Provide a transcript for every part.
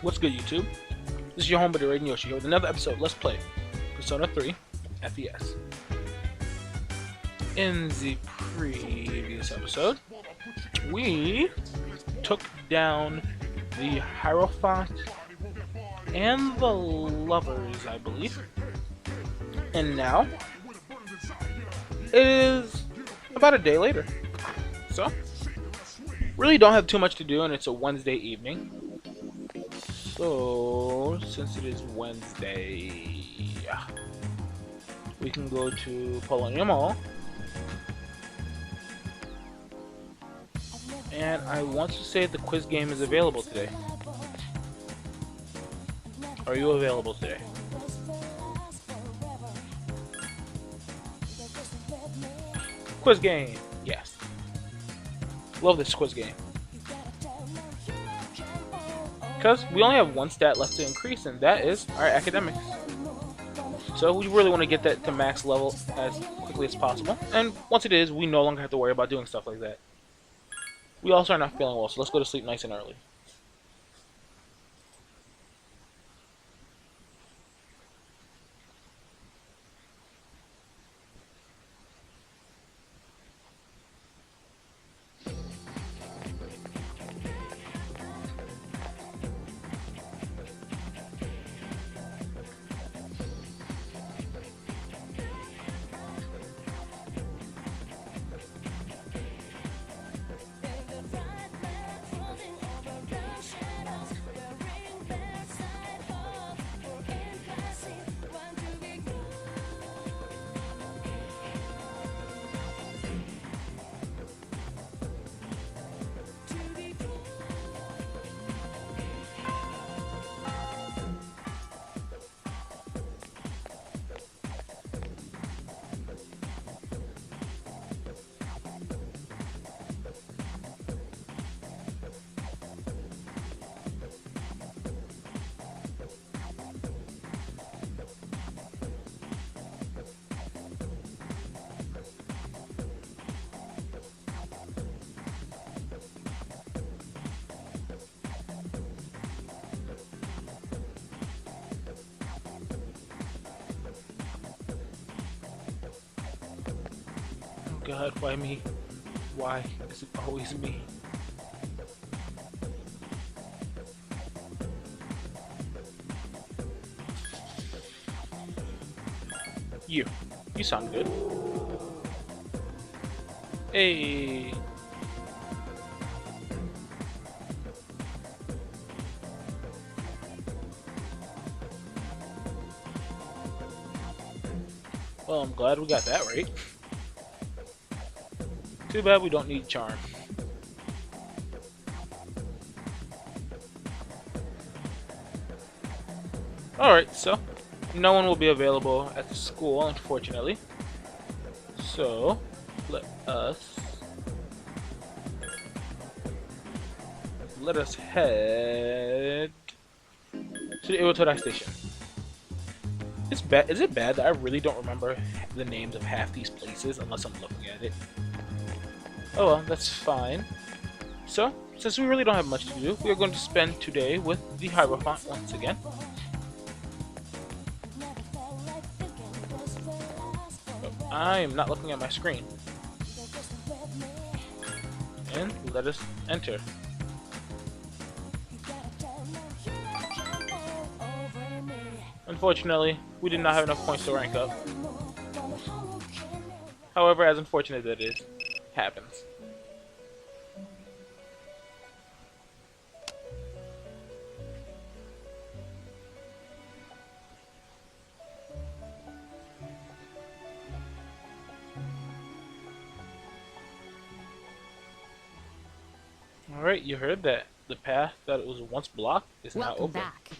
What's good, YouTube? This is your homebody Raiden Yoshi here with another episode of Let's Play Persona 3 FES. In the previous episode, we took down the Hierophant and the Lovers, I believe. And now, it is about a day later. So, really don't have too much to do, and it's a Wednesday evening. So, since it is Wednesday, we can go to Polonia Mall. And I want to say the quiz game is available today. Are you available today? Quiz game! Yes. Love this quiz game. Because we only have one stat left to increase, and that is our academics. So we really want to get that to max level as quickly as possible. And once it is, we no longer have to worry about doing stuff like that. We also are not feeling well, so let's go to sleep nice and early. God, why me? Why is it always me? You sound good. Hey. Well, I'm glad we got that right. Too bad we don't need charm. Alright, so no one will be available at the school, unfortunately. So let us head to the Iwatodai station. It's bad. Is it bad that I really don't remember the names of half these places unless I'm looking at it? Oh well, that's fine. So, since we really don't have much to do, we are going to spend today with the Hierophant once again. Oh, I am not looking at my screen. And let us enter. Unfortunately, we did not have enough points to rank up. However, as unfortunate as it is, happens. Alright, you heard that. The path that was once blocked is now open. Back.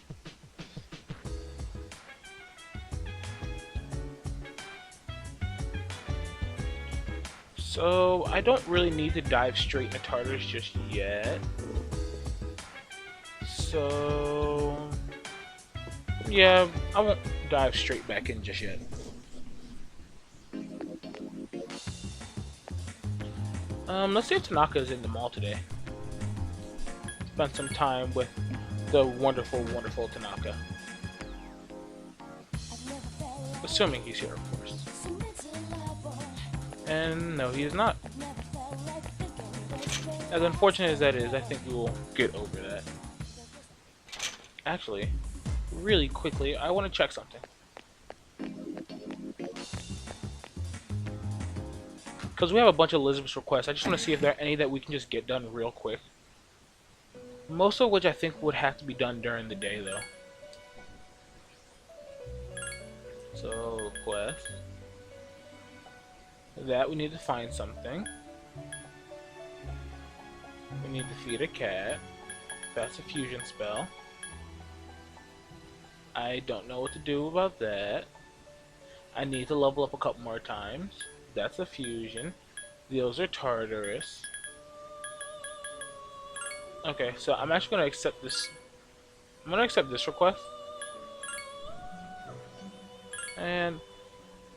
So, I don't really need to dive straight into Tartarus just yet. So, yeah, I won't dive straight back in just yet. Let's see if Tanaka is in the mall today. Spend some time with the wonderful, wonderful Tanaka. Assuming he's here, of course. And no, he is not. As unfortunate as that is, I think we will get over that. Actually, really quickly, I want to check something. Because we have a bunch of Elizabeth's requests, I just want to see if there are any that we can just get done real quick. Most of which I think would have to be done during the day, though. So, quest. That we need to find something. We need to feed a cat. That's a fusion spell. I don't know what to do about that. I need to level up a couple more times. That's a fusion. Those are Tartarus. Okay, so I'm actually gonna accept this. I'm gonna accept this request. And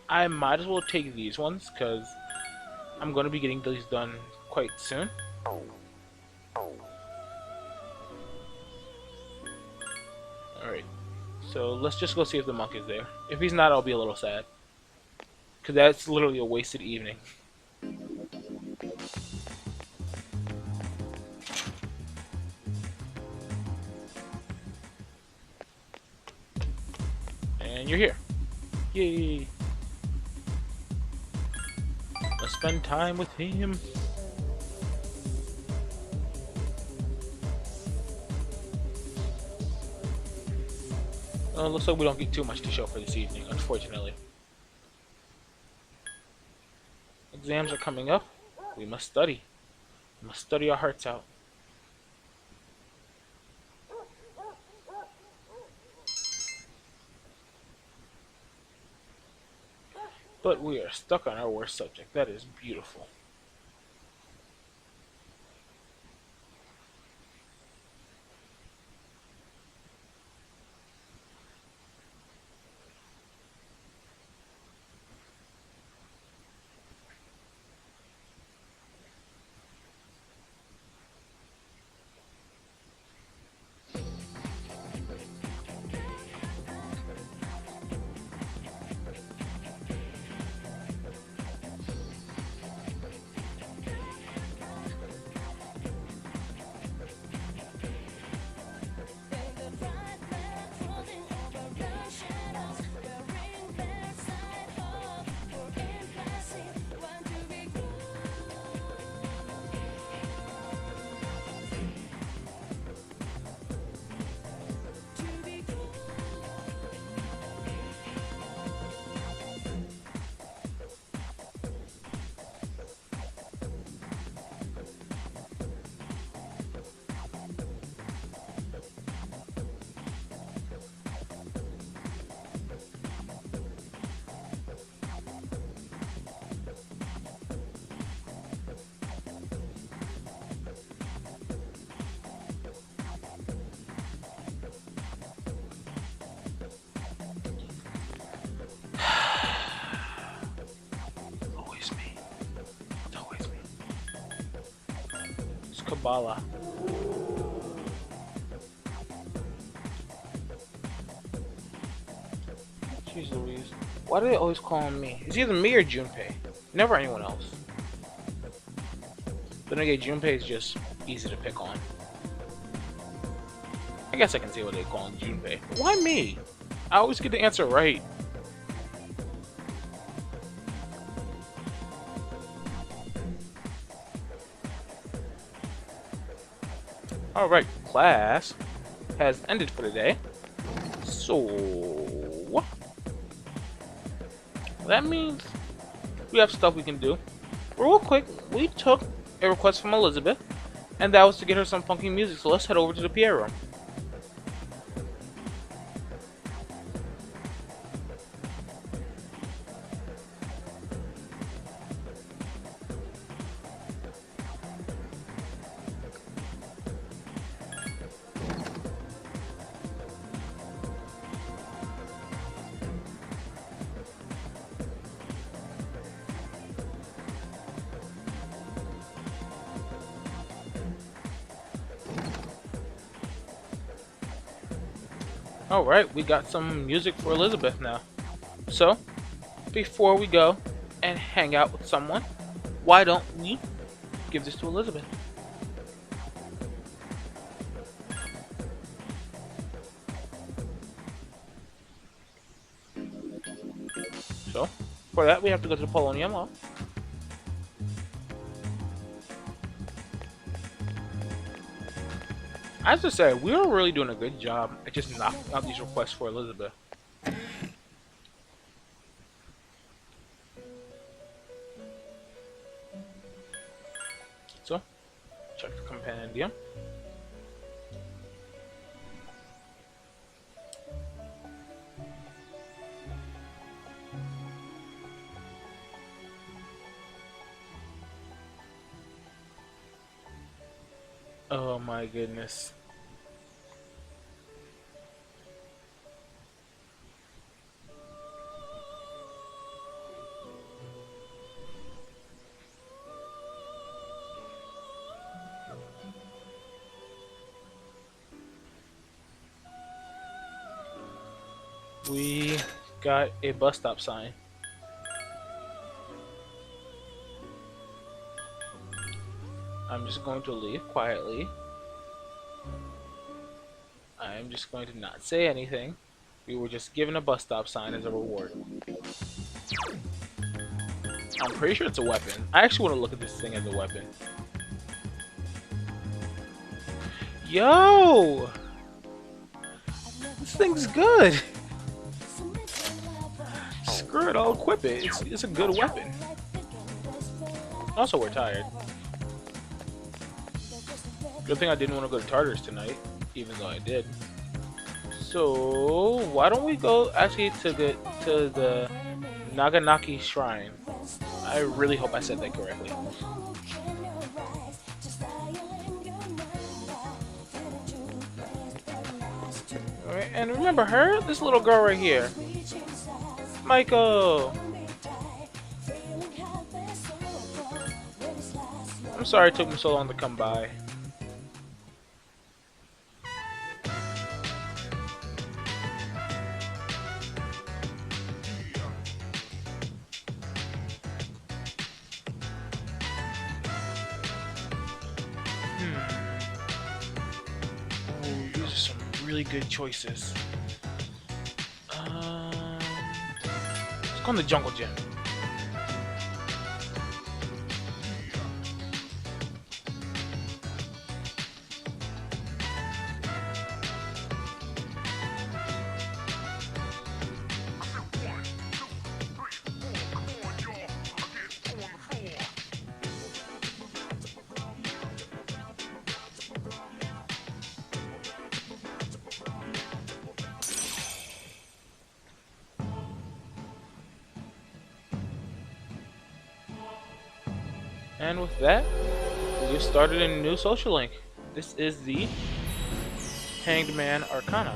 I might as well take these ones, because I'm gonna be getting these done quite soon. Alright. So let's just go see if the monk is there. If he's not, I'll be a little sad. Because that's literally a wasted evening. And you're here. Yay! Let's spend time with him. Looks like we don't get too much to show for this evening, unfortunately. Exams are coming up. We must study. We must study our hearts out. But we are stuck on our worst subject. That is beautiful. Kabbalah. Jeez Louise. Why do they always call him me? It's either me or Junpei. Never anyone else. But again, Junpei is just easy to pick on. I guess I can see what they call him Junpei. But why me? I always get the answer right. Alright, class has ended for the day. So that means we have stuff we can do. Real quick, we took a request from Elizabeth, and that was to get her some funky music, so let's head over to the PA room. Alright, we got some music for Elizabeth now. So, before we go and hang out with someone, why don't we give this to Elizabeth? So, for that we have to go to the Polonium Mall. As I said, we were really doing a good job at just knocking out these requests for Elizabeth. So, check the compendium. Oh my goodness. We got a bus stop sign. I'm just going to leave quietly. I'm just going to not say anything. We were just given a bus stop sign as a reward. I'm pretty sure it's a weapon. I actually want to look at this thing as a weapon. Yo! This thing's good! Screw it, I'll equip it. It's a good weapon. Also, we're tired. Good thing I didn't want to go to Tartarus tonight, even though I did. So, why don't we go actually to the Naganaki Shrine? I really hope I said that correctly. Alright, and remember her? This little girl right here. Michael! I'm sorry it took me so long to come by. Oh, these are some really good choices. Let's go in the jungle gym. And with that, we've started a new social link. This is the Hanged Man Arcana.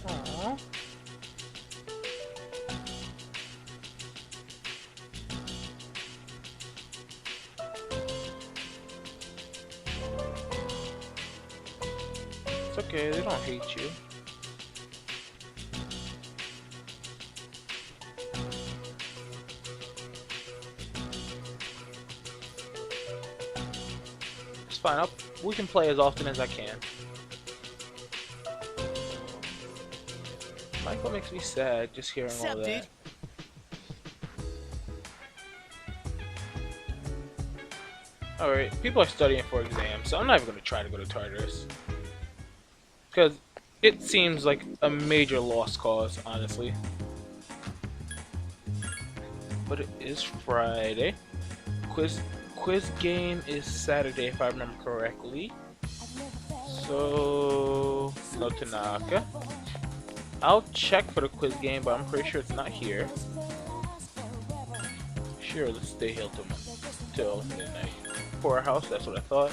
Aww. It's okay, they don't hate you. It's fine, we can play as often as I can. Michael makes me sad just hearing all that. Alright, people are studying for exams, so I'm not even going to try to go to Tartarus. Because it seems like a major lost cause, honestly. But it is Friday. Quiz game is Saturday, if I remember correctly. So, no Tanaka. I'll check for the quiz game, but I'm pretty sure it's not here. Sure, let's stay here till midnight. For our house, that's what I thought.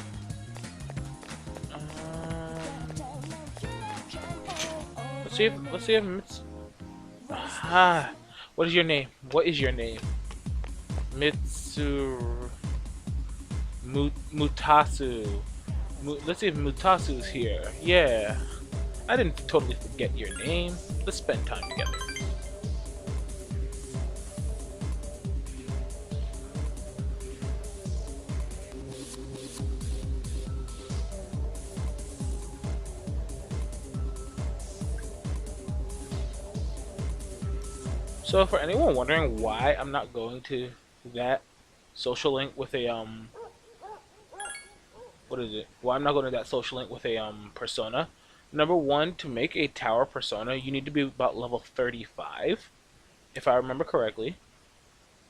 let's see if what is your name? What is your name? Mutasu. Let's see if Mutasu is here. Yeah. I didn't totally forget your name. Let's spend time together. So for anyone wondering why I'm not going to that social link with a what is it? Why I'm not going to that social link with a persona. Number one, to make a tower persona, you need to be about level 35, if I remember correctly.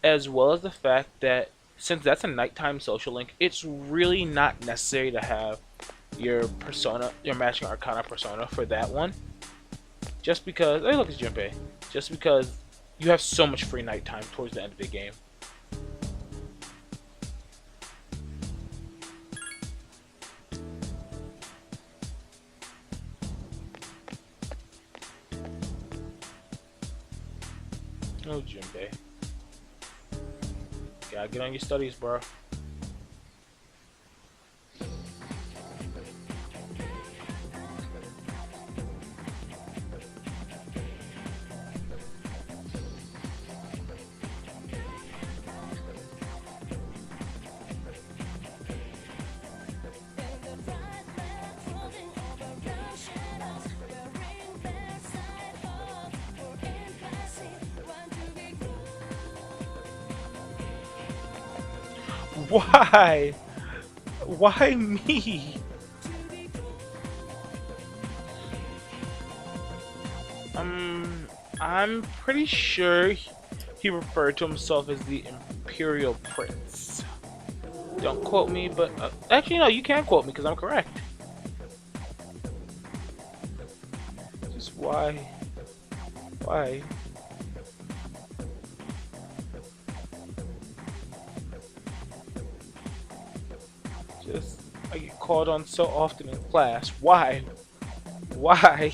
As well as the fact that since that's a nighttime social link, it's really not necessary to have your persona, your matching arcana persona for that one. Just because, hey look, it's Junpei. Just because you have so much free nighttime towards the end of the game. Oh, Junpei. Gotta get on your studies, bro. Why? Why me? I'm pretty sure he referred to himself as the Imperial Prince. Don't quote me, but actually no, you can quote me because I'm correct. Just why? Why? Just I get called on so often in class. Why? Why?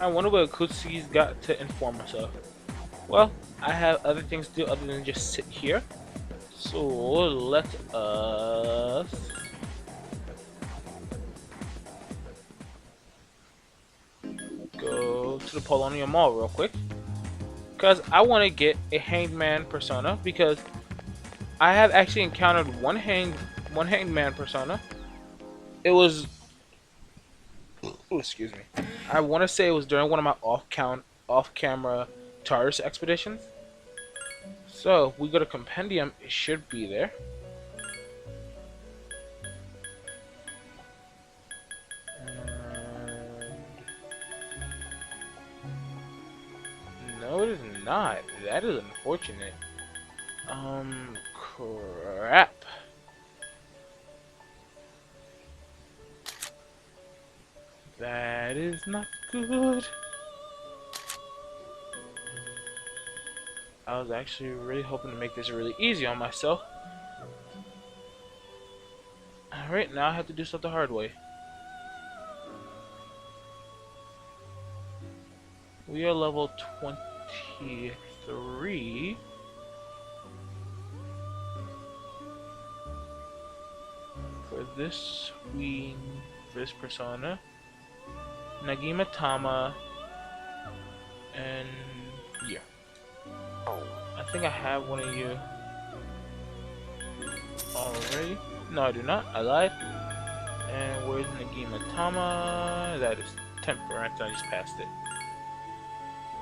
I wonder what Kutsugi's got to inform herself. Well, I have other things to do other than just sit here. So let us go to the Polonium Mall real quick. Because I want to get a Hanged Man persona because I have actually encountered one Hanged Man persona. It was excuse me. I want to say it was during one of my off-camera Taurus expeditions. So, we go to Compendium, it should be there. No, it is not. That is unfortunate. Crap. That is not good. I was actually really hoping to make this really easy on myself. Alright, now I have to do stuff the hard way. We are level 23. For this persona. Nagima Tama, and yeah. I think I have one of you already. No, I do not. I lied. And where's Nagima Tama? That is Temperance. I just passed it.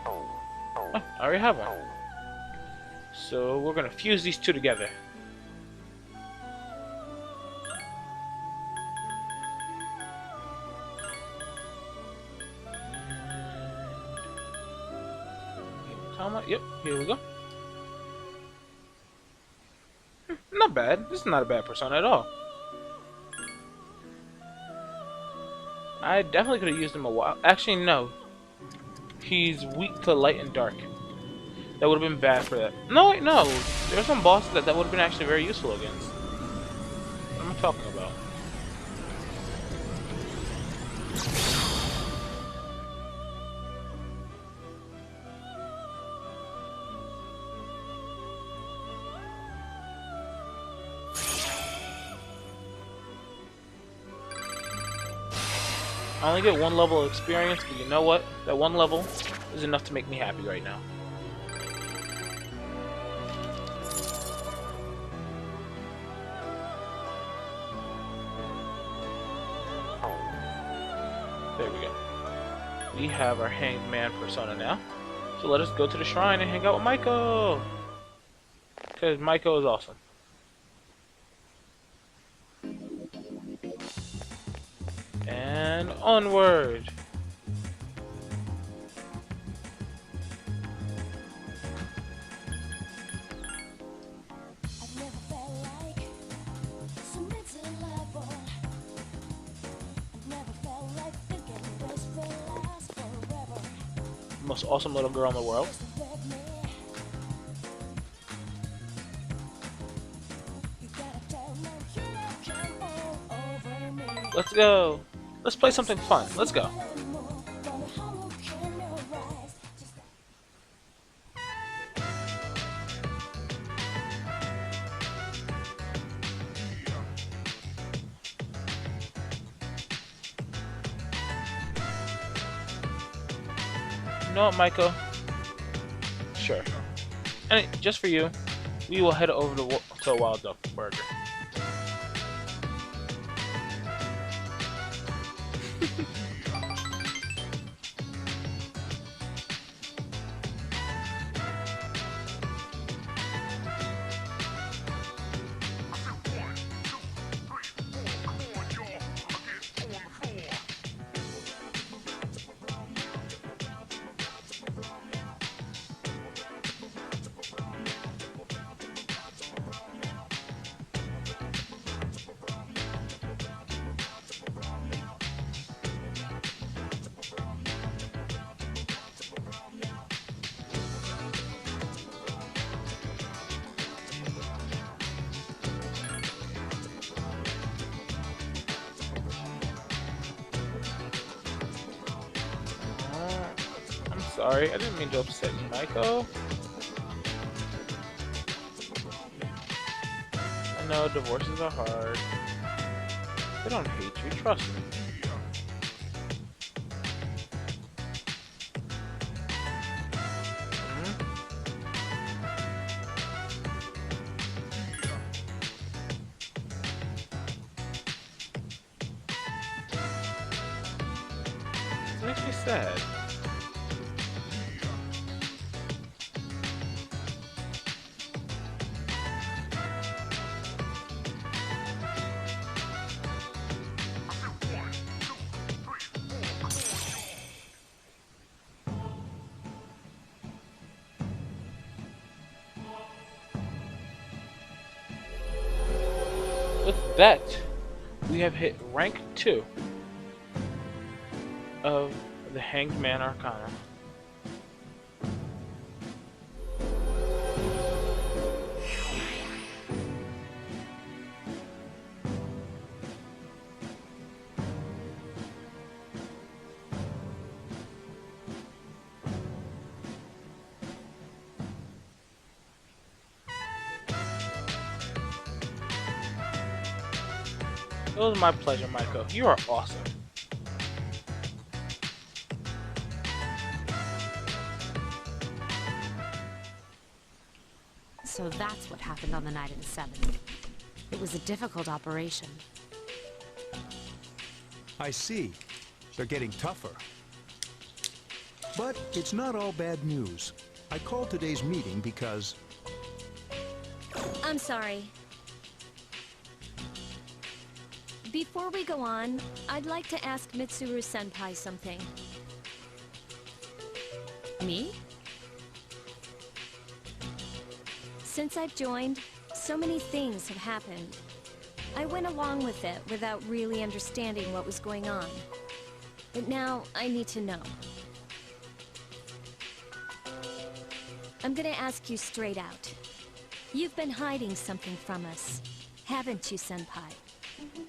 Oh, I already have one. So we're gonna fuse these two together. Yep, here we go. Not bad. This is not a bad persona at all. I definitely could have used him a while. Actually, no. He's weak to light and dark. That would have been bad for that. No, wait, no. There's some bosses that would have been actually very useful against. What am I talking about? I only get 1 level of experience, but you know what? That 1 level is enough to make me happy right now. There we go. We have our Hanged Man persona now. So let us go to the shrine and hang out with Maiko! Because Maiko is awesome. And onward! Most awesome little girl in the world. Let's go! Let's play something fun. Let's go. You know what, Maiko? Sure. And just for you, we will head over to a Wild Duck Burger. Sorry, I didn't mean to upset you, Maiko. I know divorces are hard. They don't hate you, trust me. It makes me sad. With that, we have hit rank 2 of the Hanged Man Arcana. It was my pleasure, Maiko. You are awesome. So that's what happened on the night of the 7th. It was a difficult operation. I see. They're getting tougher. But it's not all bad news. I called today's meeting because I'm sorry. Before we go on, I'd like to ask Mitsuru-senpai something. Me? Since I've joined, so many things have happened. I went along with it without really understanding what was going on. But now, I need to know. I'm gonna ask you straight out. You've been hiding something from us, haven't you, Senpai?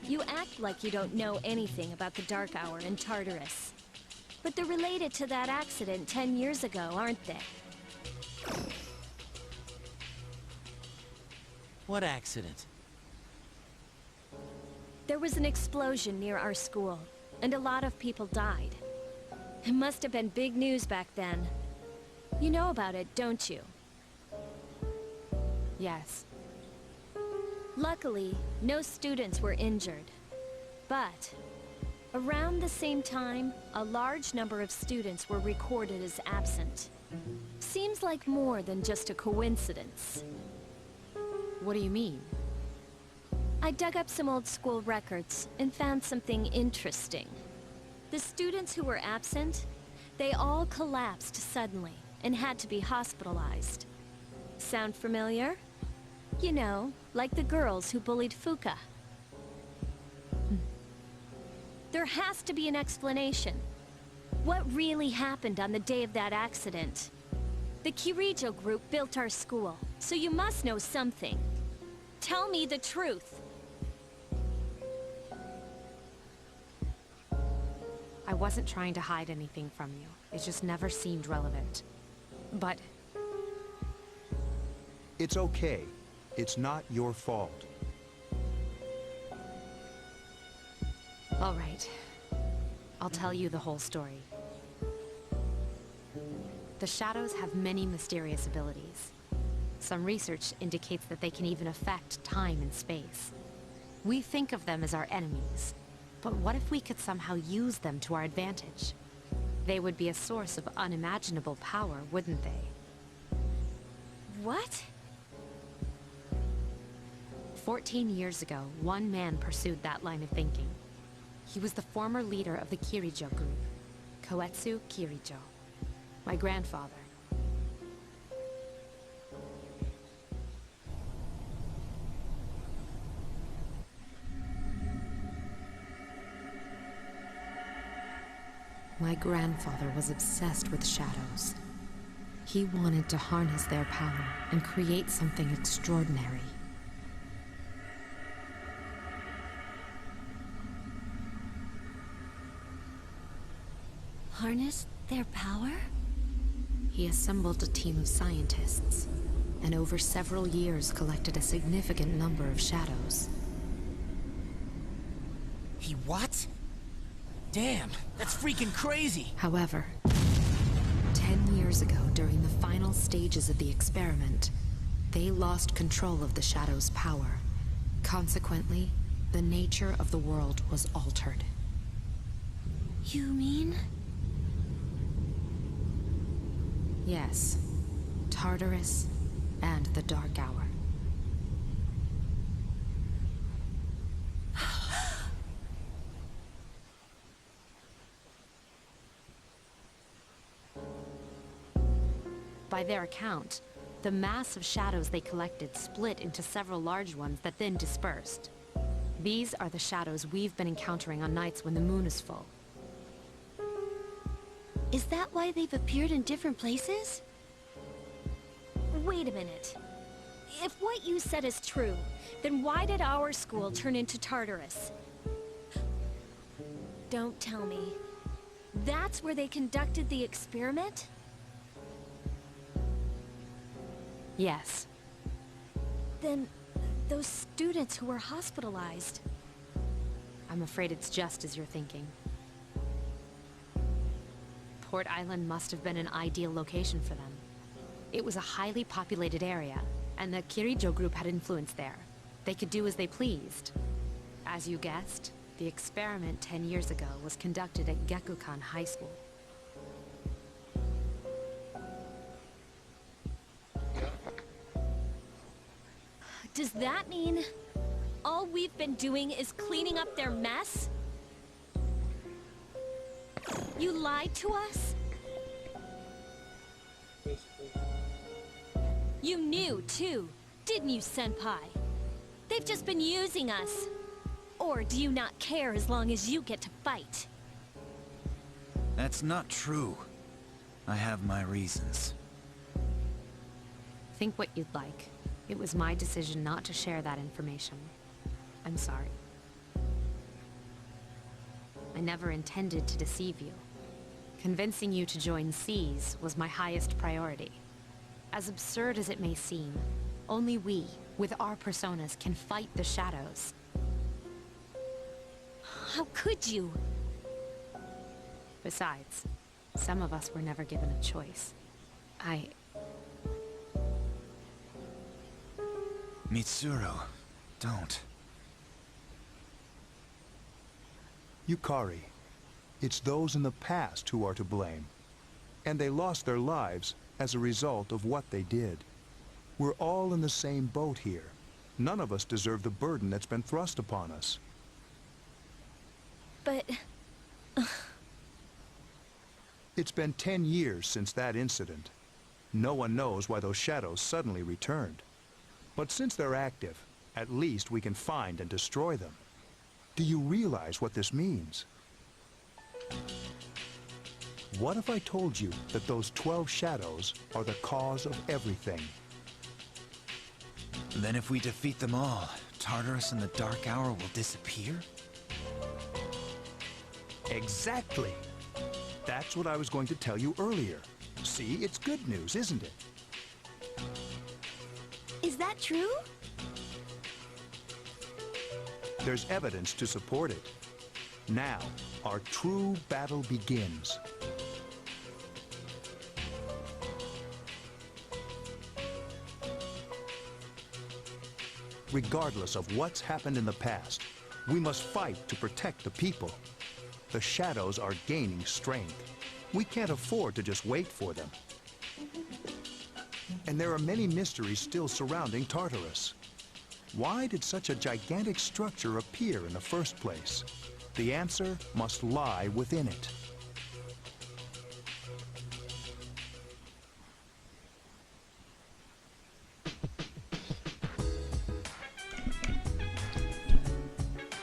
You act like you don't know anything about the Dark Hour and Tartarus. But they're related to that accident 10 years ago, aren't they? What accident? There was an explosion near our school, and a lot of people died. It must have been big news back then. You know about it, don't you? Yes. Luckily, no students were injured. But, around the same time, a large number of students were recorded as absent. Seems like more than just a coincidence. What do you mean? I dug up some old school records and found something interesting. The students who were absent, they all collapsed suddenly and had to be hospitalized. Sound familiar? You know, like the girls who bullied Fuka. There has to be an explanation. What really happened on the day of that accident? The Kirijo group built our school, so you must know something. Tell me the truth. I wasn't trying to hide anything from you. It just never seemed relevant. But It's okay. It's not your fault. all right. I'll tell you the whole story. The shadows have many mysterious abilities. Some research indicates that they can even affect time and space. We think of them as our enemies, but what if we could somehow use them to our advantage? They would be a source of unimaginable power, wouldn't they? What? 14 years ago, one man pursued that line of thinking. He was the former leader of the Kirijo group, Koetsu Kirijo. My grandfather. My grandfather was obsessed with shadows. He wanted to harness their power and create something extraordinary. Harness their power? He assembled a team of scientists, and over several years collected a significant number of shadows. He what? Damn, that's freaking crazy! However, 10 years ago, during the final stages of the experiment, they lost control of the shadow's power. Consequently, the nature of the world was altered. You mean? Yes, Tartarus and the Dark Hour. By their account, the mass of shadows they collected split into several large ones that then dispersed. These are the shadows we've been encountering on nights when the moon is full. Is that why they've appeared in different places? Wait a minute. If what you said is true, then why did our school turn into Tartarus? Don't tell me. That's where they conducted the experiment? Yes. Then, those students who were hospitalized. I'm afraid it's just as you're thinking. Port Island must have been an ideal location for them. It was a highly populated area, and the Kirijo group had influence there. They could do as they pleased. As you guessed, the experiment 10 years ago was conducted at Gekukan High School. Does that mean all we've been doing is cleaning up their mess? You lied to us? You knew, too, didn't you, Senpai? They've just been using us. Or do you not care as long as you get to fight? That's not true. I have my reasons. Think what you'd like. It was my decision not to share that information. I'm sorry. I never intended to deceive you. Convincing you to join FES was my highest priority. As absurd as it may seem, only we, with our personas, can fight the shadows. How could you? Besides, some of us were never given a choice. Mitsuru, don't. Yukari, it's those in the past who are to blame. And they lost their lives as a result of what they did. We're all in the same boat here. None of us deserve the burden that's been thrust upon us. But... It's been 10 years since that incident. No one knows why those shadows suddenly returned. But since they're active, at least we can find and destroy them. Do you realize what this means? What if I told you that those 12 shadows are the cause of everything? Then if we defeat them all, Tartarus and the Dark Hour will disappear? Exactly. That's what I was going to tell you earlier. See, it's good news, isn't it? is that true? There's evidence to support it. Now, our true battle begins. Regardless of what's happened in the past, we must fight to protect the people. The shadows are gaining strength. We can't afford to just wait for them. And there are many mysteries still surrounding Tartarus. Why did such a gigantic structure appear in the first place? The answer must lie within it.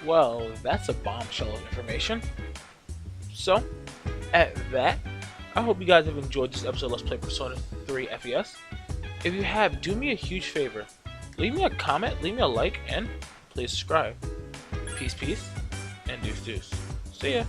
Well, that's a bombshell of information. So, at that, I hope you guys have enjoyed this episode of Let's Play Persona 3 FES. If you have, do me a huge favor. Leave me a comment, leave me a like, and please subscribe. Peace, peace, and deuce, deuce. See ya.